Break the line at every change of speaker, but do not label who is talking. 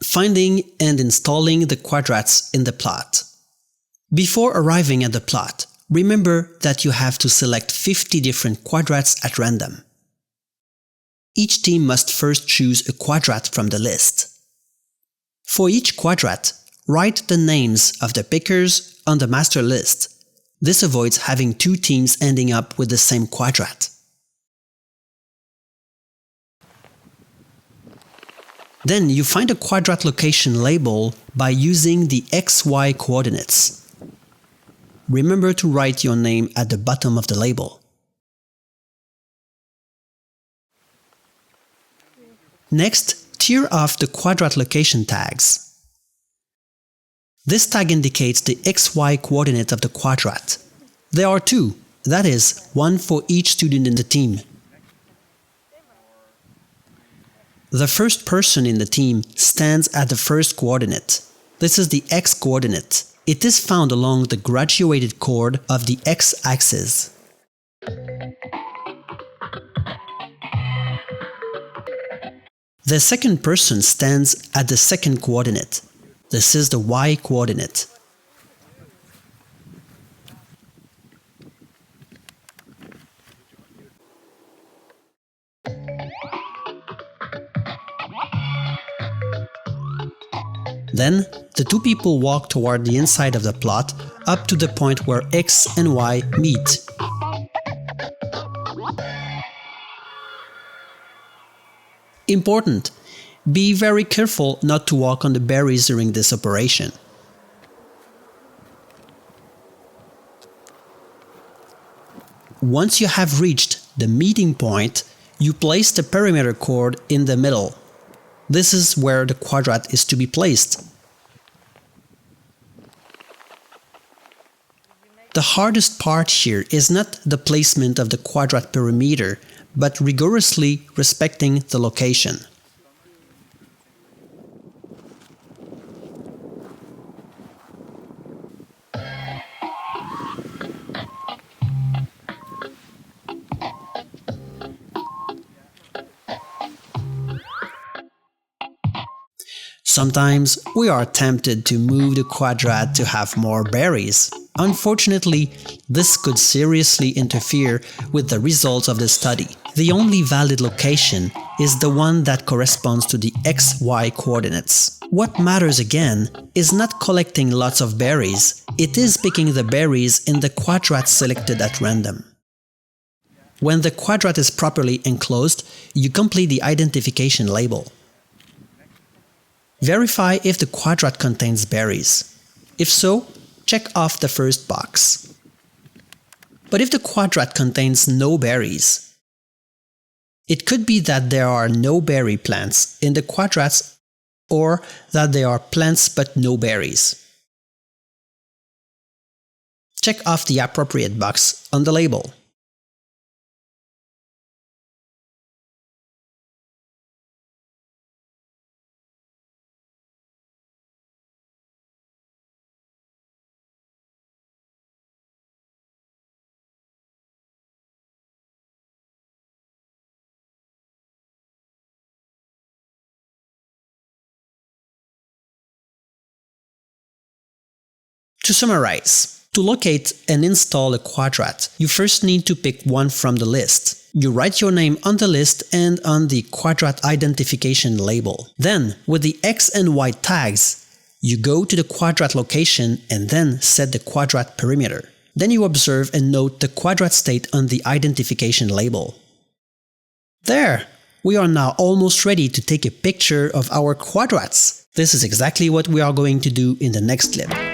Finding and installing the quadrats in the plot. Before arriving at the plot, remember that you have to select 50 different quadrats at random. Each team must first choose a quadrat from the list. For each quadrat, write the names of the pickers on the master list. This avoids having two teams ending up with the same quadrat. Then you find a quadrat location label by using the XY coordinates. Remember to write your name at the bottom of the label. Next, tear off the quadrat location tags. This tag indicates the XY coordinate of the quadrat. There are two, that is, one for each student in the team. The first person in the team stands at the first coordinate. This is the X coordinate. It is found along the graduated chord of the X-axis. The second person stands at the second coordinate. This is the Y coordinate. Then, the two people walk toward the inside of the plot up to the point where X and Y meet. Important! Be very careful not to walk on the berries during this operation. Once you have reached the meeting point, you place the perimeter chord in the middle. This is where the quadrat is to be placed. The hardest part here is not the placement of the quadrat perimeter, but rigorously respecting the location. Sometimes we are tempted to move the quadrat to have more berries. Unfortunately, this could seriously interfere with the results of the study. The only valid location is the one that corresponds to the XY coordinates. What matters again is not collecting lots of berries, it is picking the berries in the quadrat selected at random. When the quadrat is properly enclosed, you complete the identification label. Verify if the quadrat contains berries. If so, check off the first box. But if the quadrat contains no berries, it could be that there are no berry plants in the quadrats or that there are plants but no berries. Check off the appropriate box on the label. To summarize, to locate and install a quadrat, you first need to pick one from the list. You write your name on the list and on the quadrat identification label. Then, with the X and Y tags, you go to the quadrat location and then set the quadrat perimeter. Then you observe and note the quadrat state on the identification label. There! We are now almost ready to take a picture of our quadrats. This is exactly what we are going to do in the next clip.